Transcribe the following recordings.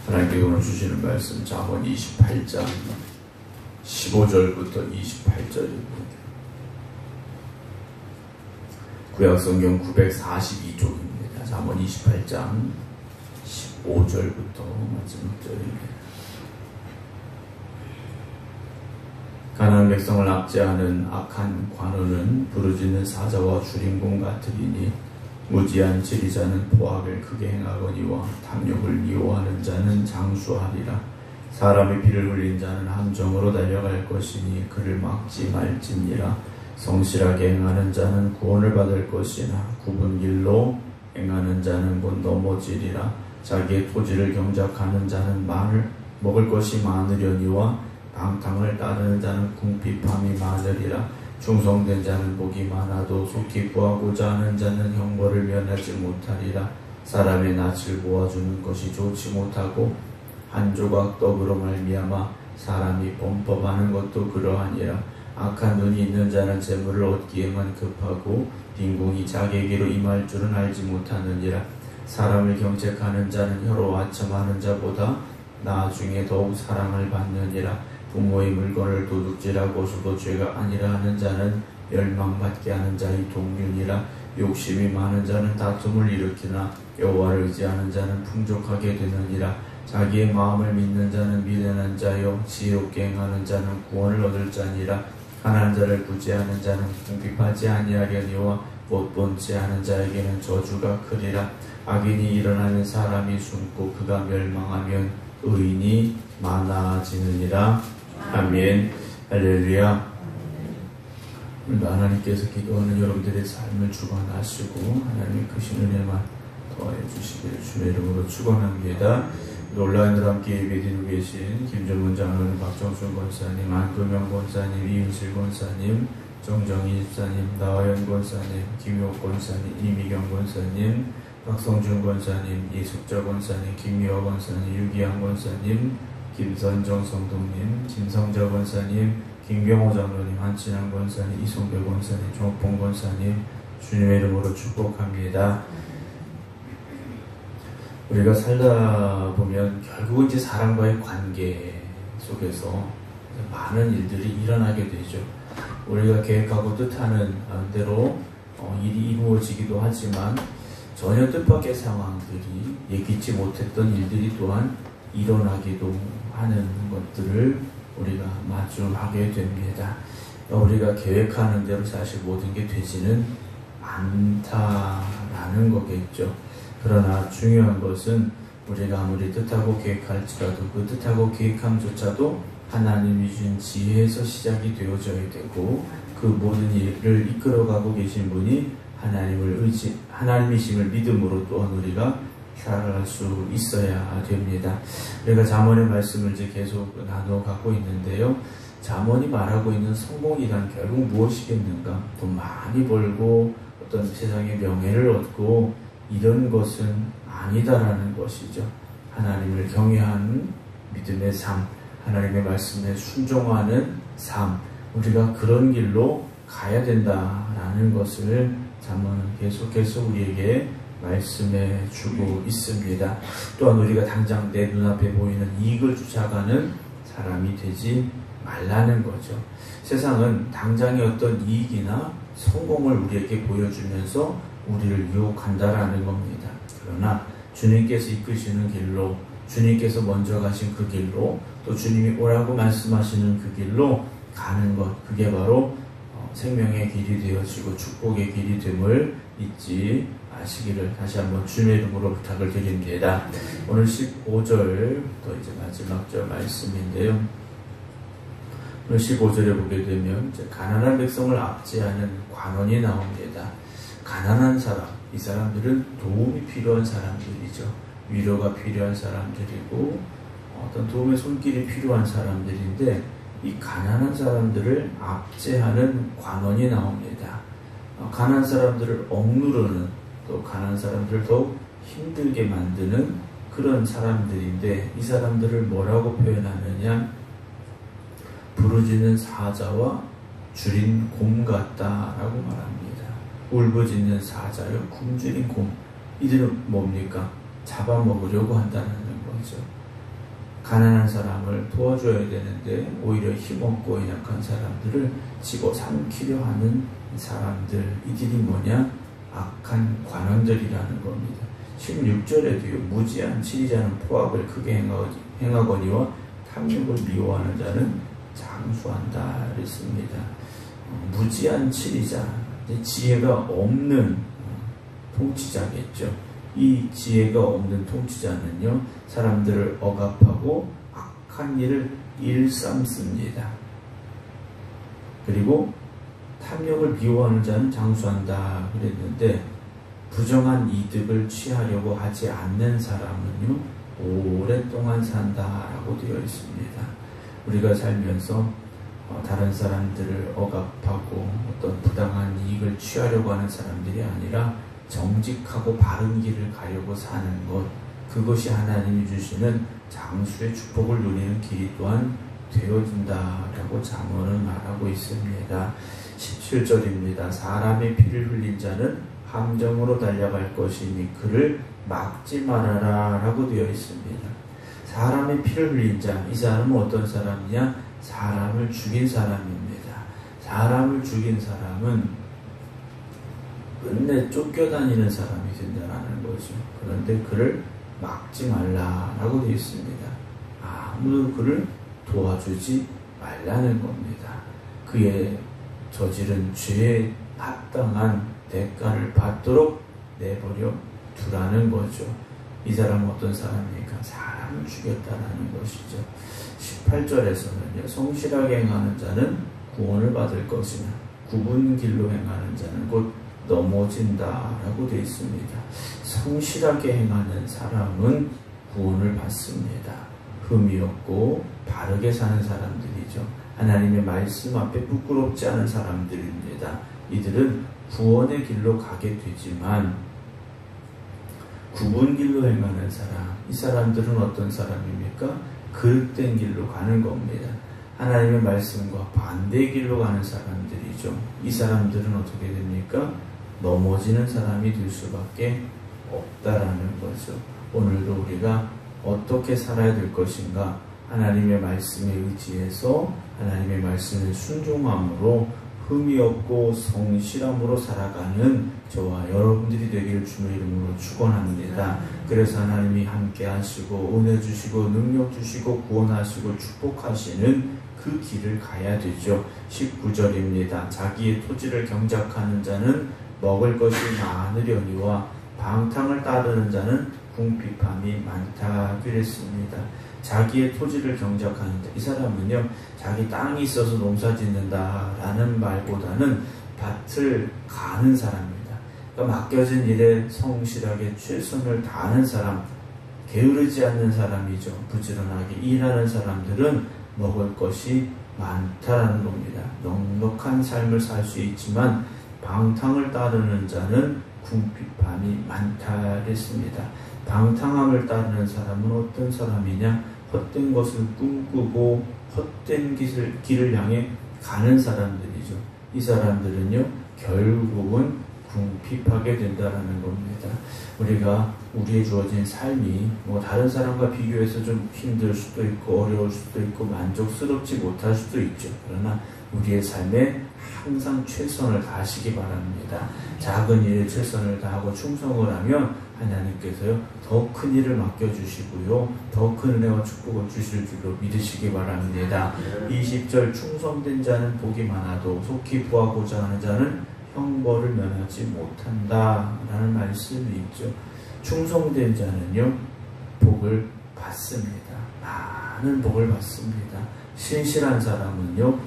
하나님께 오늘 주시는 말씀 잠언 28장 15절부터 28절입니다. 구약성경 942쪽입니다. 잠언 28장 15절부터 마지막 절입니다. 가난한 백성을 압제하는 악한 관원은 부르짖는 사자와 주림공 같으리니 무지한 지리자는 포악을 크게 행하거니와 탐욕을 미워하는 자는 장수하리라. 사람의 피를 흘린 자는 함정으로 달려갈 것이니 그를 막지 말지니라. 성실하게 행하는 자는 구원을 받을 것이나 굽은 길로 행하는 자는 곧 넘어지리라. 자기의 토지를 경작하는 자는 먹을 것이 많으려니와 방탕을 따르는 자는 궁핍함이 많으리라. 충성된 자는 복이 많아도 속히 구하고자 하는 자는 형벌을 면하지 못하리라. 사람의 낯을 모아주는 것이 좋지 못하고 한 조각 떡으로 말미암아 사람이 범법하는 것도 그러하니라. 악한 눈이 있는 자는 재물을 얻기에만 급하고 빈궁이 자기에게로 임할 줄은 알지 못하느니라. 사람을 경책하는 자는 혀로 아첨하는 자보다 나중에 더욱 사랑을 받느니라. 부모의 물건을 도둑질하고서도 죄가 아니라 하는 자는 멸망받게 하는 자의 동륜이라. 욕심이 많은 자는 다툼을 일으키나 여호와를 의지하는 자는 풍족하게 되느니라. 자기의 마음을 믿는 자는 미련한 자요 지혜롭게 행하는 자는 구원을 얻을 자니라. 가난한 자를 구제하는 자는 궁핍하지 아니하려니와 못본체 하는 자에게는 저주가 크리라. 악인이 일어나면 사람이 숨고 그가 멸망하면 의인이 많아지느니라. 아멘. 할렐루야. 오늘도 하나님께서 기도하는 여러분들의 삶을 주관하시고 하나님의 크신 은혜만 더하여 주시기를 주의 이름으로 축원합니다. 온라인으로 함께 예배드리고 계신 김정문 장로님, 박정순 권사님, 안금영 권사님, 이은실 권사님, 정정희 집사님, 나화연 권사님, 김효옥 권사님, 이미경 권사님, 박성준 권사님, 이숙자 권사님, 김미화 권사님, 유기양 권사님, 김선정 성도님, 김성자 권사님, 김경호 장로님, 한친환 권사님, 이송배 권사님, 종옥봉 권사님, 주님의 이름으로 축복합니다. 우리가 살다 보면 결국은 이제 사람과의 관계 속에서 많은 일들이 일어나게 되죠. 우리가 계획하고 뜻하는 대로 일이 이루어지기도 하지만 전혀 뜻밖의 상황들이 예기치 못했던 일들이 또한 일어나기도 하는 것들을 우리가 마주하게 됩니다. 우리가 계획하는 대로 사실 모든 게 되지는 않다라는 거겠죠. 그러나 중요한 것은 우리가 아무리 뜻하고 계획할지라도 그 뜻하고 계획함조차도 하나님이 주신 지혜에서 시작이 되어져야 되고 그 모든 일을 이끌어가고 계신 분이 하나님이심을 믿음으로 또한 우리가 살아갈 수 있어야 됩니다. 우리가 잠언의 말씀을 이제 계속 나누어 갖고 있는데요. 잠언이 말하고 있는 성공이란 결국 무엇이겠는가? 돈 많이 벌고 어떤 세상의 명예를 얻고 이런 것은 아니다라는 것이죠. 하나님을 경외하는 믿음의 삶, 하나님의 말씀에 순종하는 삶, 우리가 그런 길로 가야 된다라는 것을 잠언은 계속해서 우리에게 말씀해 주고 있습니다. 또한 우리가 당장 내 눈앞에 보이는 이익을 쫓아가는 사람이 되지 말라는 거죠. 세상은 당장의 어떤 이익이나 성공을 우리에게 보여주면서 우리를 유혹한다라는 겁니다. 그러나 주님께서 이끄시는 길로, 주님께서 먼저 가신 그 길로, 또 주님이 오라고 말씀하시는 그 길로 가는 것, 그게 바로 생명의 길이 되어지고 축복의 길이 됨을 잊지 마시기를 다시 한번 주님의 이름으로 부탁을 드립니다. 오늘 15절부터 이제 마지막 절 말씀인데요. 오늘 15절에 보게 되면 이제 가난한 백성을 압제하는 관원이 나옵니다. 가난한 사람, 이 사람들은 도움이 필요한 사람들이죠. 위로가 필요한 사람들이고 어떤 도움의 손길이 필요한 사람들인데 이 가난한 사람들을 압제하는 관원이 나옵니다. 가난한 사람들을 억누르는, 또 가난한 사람들을 더욱 힘들게 만드는 그런 사람들인데 이 사람들을 뭐라고 표현하느냐? 부르짖는 사자와 줄인 곰 같다라고 말합니다. 울부짖는 사자요, 굶주린 곰. 이들은 뭡니까? 잡아먹으려고 한다는 거죠. 가난한 사람을 도와줘야 되는데 오히려 힘없고 연약한 사람들을 집어삼키려 하는 사람들, 이들이 뭐냐? 악한 관원들이라는 겁니다. 16절에도요. 무지한 치리자는 포악을 크게 행하거니와 탐욕을 미워하는 자는 장수한다 그랬습니다. 무지한 치리자, 지혜가 없는 통치자겠죠. 이 지혜가 없는 통치자는요, 사람들을 억압하고 악한 일을 일삼습니다. 그리고 탐욕을 미워하는 자는 장수한다 그랬는데, 부정한 이득을 취하려고 하지 않는 사람은요, 오랫동안 산다라고 되어 있습니다. 우리가 살면서 다른 사람들을 억압하고 어떤 부당한 이익을 취하려고 하는 사람들이 아니라 정직하고 바른 길을 가려고 사는 것, 그것이 하나님이 주시는 장수의 축복을 누리는 길이 또한 되어진다라고 잠언은 말하고 있습니다. 17절입니다. 사람의 피를 흘린 자는 함정으로 달려갈 것이니 그를 막지 말아라 라고 되어 있습니다. 사람의 피를 흘린 자, 이 사람은 어떤 사람이냐? 사람을 죽인 사람입니다. 사람을 죽인 사람은 끝내 쫓겨다니는 사람이 된다는 거죠. 그런데 그를 막지 말라라고 되어 있습니다. 아무도 그를 도와주지 말라는 겁니다. 그의 저지른 죄에 합당한 대가를 받도록 내버려 두라는 거죠. 이 사람은 어떤 사람입니까? 사람을 죽였다라는 것이죠. 18절에서는요. 성실하게 행하는 자는 구원을 받을 것이나 굽은 길로 행하는 자는 곧 넘어진다라고 되어 있습니다. 성실하게 행하는 사람은 구원을 받습니다. 흠이 없고 바르게 사는 사람들이죠. 하나님의 말씀 앞에 부끄럽지 않은 사람들입니다. 이들은 구원의 길로 가게 되지만 굽은 길로 행하는 사람, 이 사람들은 어떤 사람입니까? 그릇된 길로 가는 겁니다. 하나님의 말씀과 반대의 길로 가는 사람들이죠. 이 사람들은 어떻게 됩니까? 넘어지는 사람이 될 수밖에 없다라는 거죠. 오늘도 우리가 어떻게 살아야 될 것인가? 하나님의 말씀에 의지해서 하나님의 말씀에 순종함으로 흠이 없고 성실함으로 살아가는 저와 여러분들이 되기를 주의 이름으로 축원합니다. 그래서 하나님이 함께 하시고 은혜 주시고 능력 주시고 구원하시고 축복하시는 그 길을 가야 되죠. 19절입니다. 자기의 토지를 경작하는 자는 먹을 것이 많으려니와 방탕을 따르는 자는 궁핍함이 많다 그랬습니다. 자기의 토지를 경작하는 자, 이 사람은요, 자기 땅이 있어서 농사 짓는다라는 말보다는 밭을 가는 사람입니다. 그러니까 맡겨진 일에 성실하게 최선을 다하는 사람, 게으르지 않는 사람이죠. 부지런하게 일하는 사람들은 먹을 것이 많다라는 겁니다. 넉넉한 삶을 살 수 있지만 방탕을 따르는 자는 궁핍함이 많다 그랬습니다. 방탕함을 따르는 사람은 어떤 사람이냐? 헛된 것을 꿈꾸고 헛된 길을 향해 가는 사람들이죠. 이 사람들은요, 결국은 궁핍하게 된다는 겁니다. 우리가 우리의 주어진 삶이 다른 사람과 비교해서 좀 힘들 수도 있고 어려울 수도 있고 만족스럽지 못할 수도 있죠. 그러나 우리의 삶에 항상 최선을 다하시기 바랍니다. 작은 일에 최선을 다하고 충성을 하면 하나님께서요, 더 큰 일을 맡겨주시고요, 더 큰 은혜와 축복을 주실 줄로 믿으시기 바랍니다. 20절 충성된 자는 복이 많아도 속히 구하고자 하는 자는 형벌을 면하지 못한다 라는 말씀이 있죠. 충성된 자는요, 복을 받습니다. 많은 복을 받습니다. 신실한 사람은요,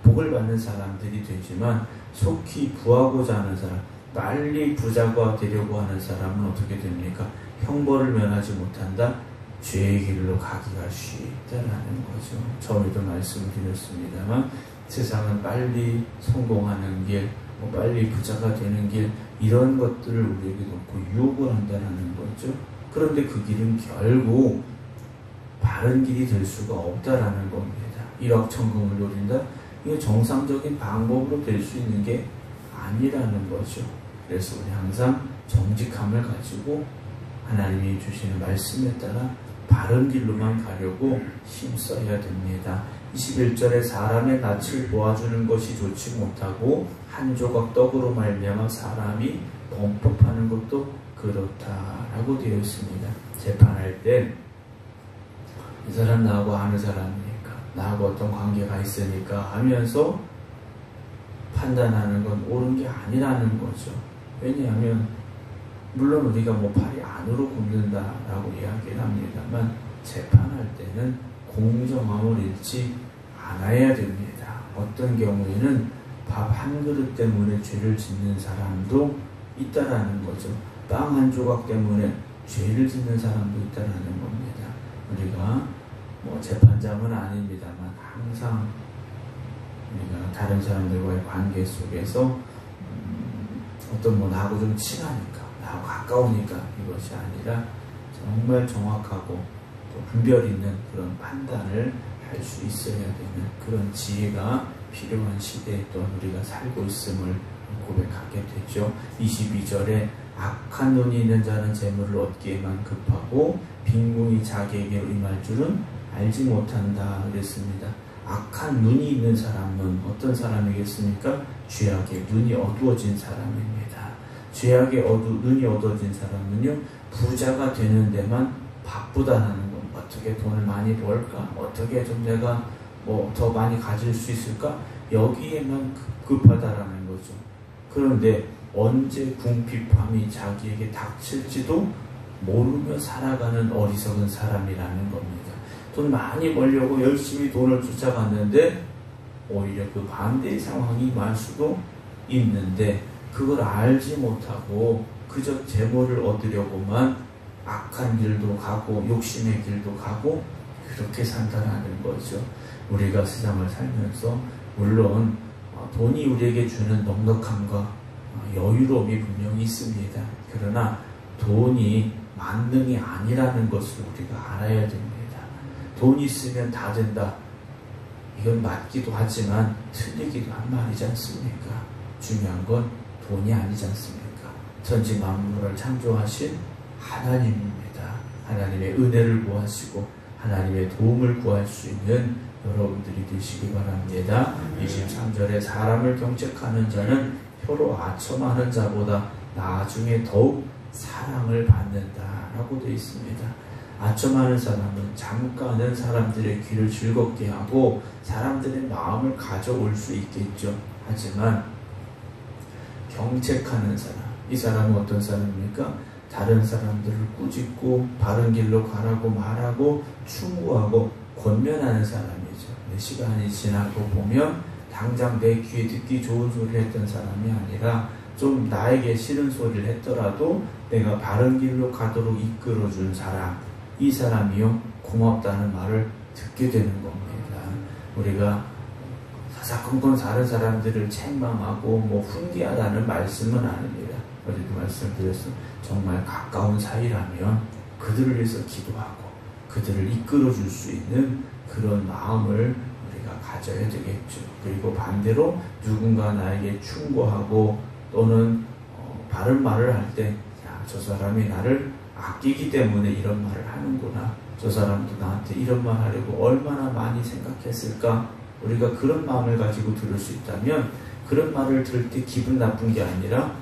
복을 받는 사람들이 되지만 속히 부하고자 하는 사람, 빨리 부자가 되려고 하는 사람은 어떻게 됩니까? 형벌을 면하지 못한다? 죄의 길로 가기가 쉽다라는 거죠. 저희도 말씀을 드렸습니다만 세상은 빨리 성공하는 길, 빨리 부자가 되는 길, 이런 것들을 우리에게 놓고 유혹을 한다는 거죠. 그런데 그 길은 결국 바른 길이 될 수가 없다라는 겁니다. 일확천금을 노린다? 이게 정상적인 방법으로 될 수 있는 게 아니라는 거죠. 그래서 우리 항상 정직함을 가지고 하나님이 주시는 말씀에 따라 바른 길로만 가려고 힘써야 됩니다. 21절에 사람의 낯을 보아주는 것이 좋지 못하고 한 조각 떡으로 말미암아 사람이 범법하는 것도 그렇다라고 되어 있습니다. 재판할 때 이 사람 나하고 아는 사람이니까, 나하고 어떤 관계가 있으니까 하면서 판단하는 건 옳은 게 아니라는 거죠. 왜냐하면 물론 우리가 뭐 팔이 안으로 굽는다라고 이야기를 합니다만 재판할 때는 공정함을 잃지 않아야 됩니다. 어떤 경우에는 밥 한 그릇 때문에 죄를 짓는 사람도 있다라는 거죠. 빵 한 조각 때문에 죄를 짓는 사람도 있다라는 겁니다. 우리가 뭐 재판장은 아닙니다만 항상 우리가 다른 사람들과의 관계 속에서 어떤 뭐 나하고 좀 친하니까, 나하고 가까우니까 이것이 아니라 정말 정확하고 또 분별 있는 그런 판단을 할 수 있어야 되는 그런 지혜가 필요한 시대에 또한 우리가 살고 있음을 고백하게 되죠. 22절에 악한 눈이 있는 자는 재물을 얻기에만 급하고 빈궁이 자기에게로 임할 줄은 알지 못한다 그랬습니다. 악한 눈이 있는 사람은 어떤 사람이겠습니까? 죄악에 눈이 어두워진 사람입니다. 죄악에 눈이 어두워진 사람은요, 부자가 되는 데만 바쁘다는 것. 어떻게 돈을 많이 벌까? 어떻게 좀 내가 뭐 더 많이 가질 수 있을까? 여기에만 급하다라는 거죠. 그런데 언제 궁핍함이 자기에게 닥칠지도 모르며 살아가는 어리석은 사람이라는 겁니다. 돈 많이 벌려고 열심히 돈을 쫓아갔는데 오히려 그 반대의 상황이 말 수도 있는데 그걸 알지 못하고 그저 재물을 얻으려고만 악한 길도 가고 욕심의 길도 가고 그렇게 산다라는 거죠. 우리가 세상을 살면서 물론 돈이 우리에게 주는 넉넉함과 여유로움이 분명히 있습니다. 그러나 돈이 만능이 아니라는 것을 우리가 알아야 됩니다. 돈이 있으면 다 된다. 이건 맞기도 하지만 틀리기도 한 말이지 않습니까? 중요한 건 돈이 아니지 않습니까? 천지 만물을 창조하신 하나님입니다. 하나님의 은혜를 구하시고 하나님의 도움을 구할 수 있는 여러분들이 되시기 바랍니다. 23절에 사람을 경책하는 자는 혀로 아첨하는 자보다 나중에 더욱 사랑을 받는다라고 되어 있습니다. 아첨하는 사람은 잠깐은 사람들의 귀를 즐겁게 하고 사람들의 마음을 가져올 수 있겠죠. 하지만 경책하는 사람, 이 사람은 어떤 사람입니까? 다른 사람들을 꾸짖고 바른 길로 가라고 말하고 충고하고 권면하는 사람이죠. 근데 시간이 지나고 보면 당장 내 귀에 듣기 좋은 소리를 했던 사람이 아니라 좀 나에게 싫은 소리를 했더라도 내가 바른 길로 가도록 이끌어준 사람, 이 사람이요 고맙다는 말을 듣게 되는 겁니다. 우리가 사사건건 다른 사람들을 책망하고 뭐 훈계하다는 말씀은 아닙니다. 어제도 말씀드렸습니다. 정말 가까운 사이라면 그들을 위해서 기도하고 그들을 이끌어줄 수 있는 그런 마음을 우리가 가져야 되겠죠. 그리고 반대로 누군가 나에게 충고하고 또는 바른 말을 할 때 저 사람이 나를 아끼기 때문에 이런 말을 하는구나. 저 사람도 나한테 이런 말 하려고 얼마나 많이 생각했을까. 우리가 그런 마음을 가지고 들을 수 있다면 그런 말을 들을 때 기분 나쁜 게 아니라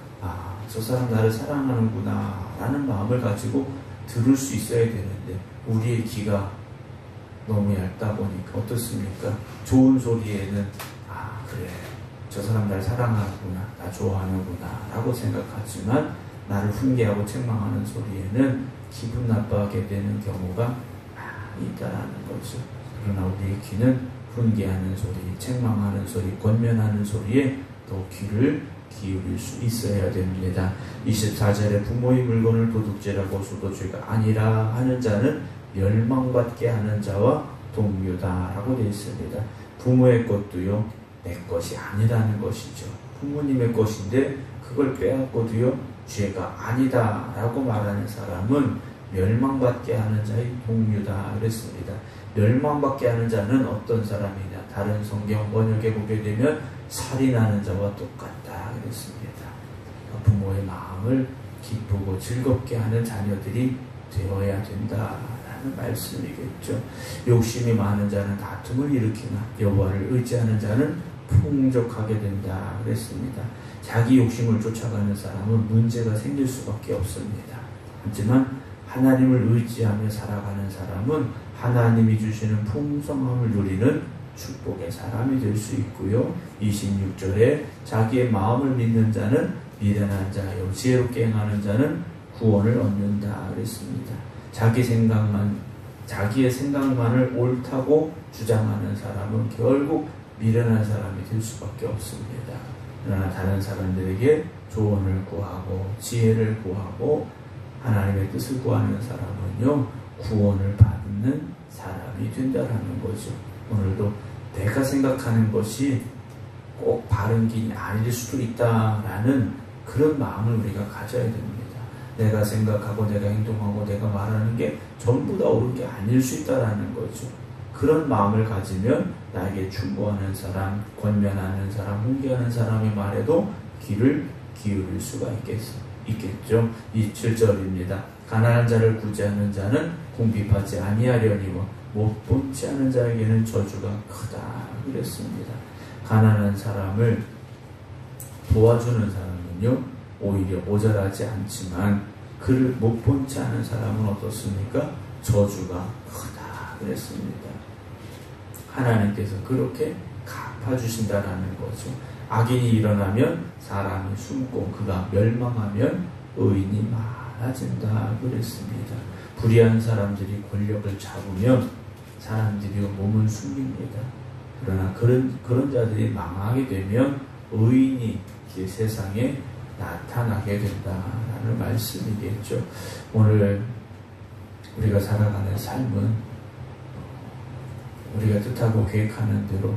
저 사람 나를 사랑하는구나 라는 마음을 가지고 들을 수 있어야 되는데 우리의 귀가 너무 얇다 보니까 어떻습니까? 좋은 소리에는 그래 저 사람 날 사랑하는구나, 나 좋아하는구나 라고 생각하지만 나를 훈계하고 책망하는 소리에는 기분 나빠하게 되는 경우가 있다라는 거죠. 그러나 우리의 귀는 훈계하는 소리, 책망하는 소리, 권면하는 소리에 더 귀를 기울일 수 있어야 됩니다. 24절에 부모의 물건을 도둑질하고 수도 죄가 아니라 하는 자는 멸망받게 하는 자와 동료다라고 되어 있습니다. 부모의 것도요 내 것이 아니라는 것이죠. 부모님의 것인데 그걸 빼앗고도요 죄가 아니다라고 말하는 사람은 멸망받게 하는 자의 동료다 그랬습니다. 멸망받게 하는 자는 어떤 사람이냐? 다른 성경 번역에 보게 되면 살인하는 자와 똑같다 그랬습니다. 부모의 마음을 기쁘고 즐겁게 하는 자녀들이 되어야 된다라는 하는 말씀이겠죠. 욕심이 많은 자는 다툼을 일으키나 여호와를 의지하는 자는 풍족하게 된다 그랬습니다. 자기 욕심을 쫓아가는 사람은 문제가 생길 수밖에 없습니다. 하지만 하나님을 의지하며 살아가는 사람은 하나님이 주시는 풍성함을 누리는 축복의 사람이 될 수 있고요. 26절에 자기의 마음을 믿는 자는 미련한 자요 지혜롭게 행하는 자는 구원을 얻는다 그랬습니다. 자기의 생각만을 옳다고 주장하는 사람은 결국 미련한 사람이 될 수밖에 없습니다. 그러나 다른 사람들에게 조언을 구하고 지혜를 구하고 하나님의 뜻을 구하는 사람은요 구원을 받는 사람이 된다라는 거죠. 오늘도 내가 생각하는 것이 꼭 바른 길이 아닐 수도 있다라는 그런 마음을 우리가 가져야 됩니다. 내가 생각하고 내가 행동하고 내가 말하는 게 전부 다 옳은 게 아닐 수 있다라는 거죠. 그런 마음을 가지면 나에게 충고하는 사람, 권면하는 사람, 훈계하는 사람의 말에도 귀를 기울일 수가 있겠죠. 27절입니다. 가난한 자를 구제하는 자는 궁핍하지 아니하려니와 못 본치 않은 자에게는 저주가 크다 그랬습니다. 가난한 사람을 도와주는 사람은요 오히려 모자라지 않지만 그를 못 본치 않은 사람은 어떻습니까? 저주가 크다 그랬습니다. 하나님께서 그렇게 갚아주신다라는 거죠. 악인이 일어나면 사람이 숨고 그가 멸망하면 의인이 많아진다 그랬습니다. 불의한 사람들이 권력을 잡으면 사람들이 몸을 숨깁니다. 그러나 그런 자들이 망하게 되면 의인이 세상에 나타나게 된다라는 말씀이겠죠. 오늘 우리가 살아가는 삶은 우리가 뜻하고 계획하는 대로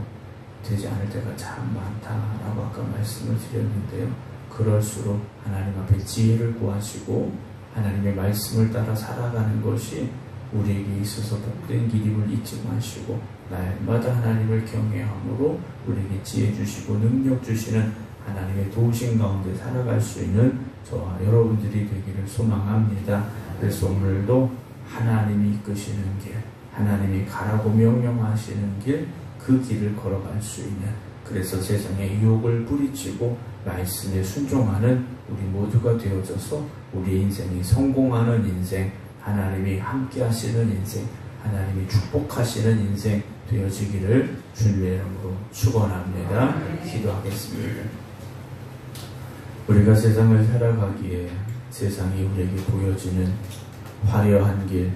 되지 않을 때가 참 많다라고 아까 말씀을 드렸는데요. 그럴수록 하나님 앞에 지혜를 구하시고 하나님의 말씀을 따라 살아가는 것이 우리에게 있어서 복된 길임을 잊지 마시고 날마다 하나님을 경외함으로 우리에게 지혜 주시고 능력 주시는 하나님의 도우심 가운데 살아갈 수 있는 저와 여러분들이 되기를 소망합니다. 그래서 오늘도 하나님이 이끄시는 길, 하나님이 가라고 명령하시는 길, 그 길을 걸어갈 수 있는, 그래서 세상의 유혹을 뿌리치고 말씀에 순종하는 우리 모두가 되어져서 우리 인생이 성공하는 인생, 하나님이 함께 하시는 인생, 하나님이 축복하시는 인생 되어지기를 주님의 이름으로 축원합니다. 기도하겠습니다. 우리가 세상을 살아가기에 세상이 우리에게 보여지는 화려한 길,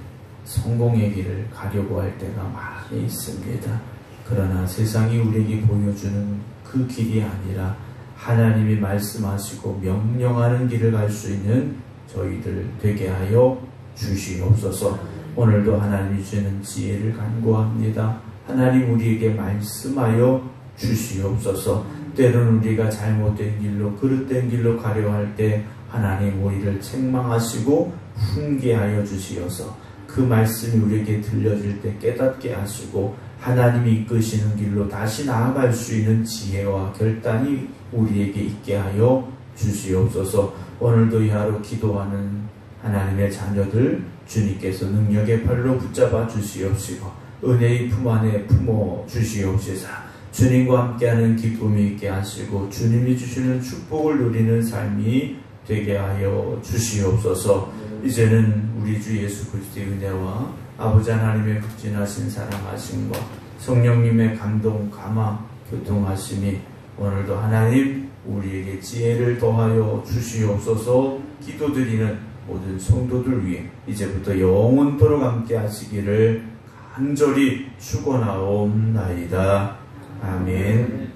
성공의 길을 가려고 할 때가 많이 있습니다. 그러나 세상이 우리에게 보여주는 그 길이 아니라 하나님이 말씀하시고 명령하는 길을 갈 수 있는 저희들 되게 하여 주시옵소서. 오늘도 하나님이 주시는 지혜를 간구합니다. 하나님 우리에게 말씀하여 주시옵소서. 때로는 우리가 잘못된 길로 그릇된 길로 가려 할 때 하나님 우리를 책망하시고 훈계하여 주시어서 그 말씀이 우리에게 들려질 때 깨닫게 하시고 하나님이 이끄시는 길로 다시 나아갈 수 있는 지혜와 결단이 우리에게 있게 하여 주시옵소서. 오늘도 이 하루 기도하는 하나님의 자녀들 주님께서 능력의 팔로 붙잡아 주시옵시고 은혜의 품 안에 품어 주시옵시사. 주님과 함께하는 기쁨이 있게 하시고 주님이 주시는 축복을 누리는 삶이 되게 하여 주시옵소서. 이제는 우리 주 예수 그리스도의 은혜와 아버지 하나님의 극진하신 사랑하심과 성령님의 감동, 감화, 교통하심이 오늘도 하나님 우리에게 지혜를 더하여 주시옵소서. 기도드리는 모든 성도들 위해 이제부터 영원토록 함께 하시기를 간절히 축원하옵나이다. 아멘.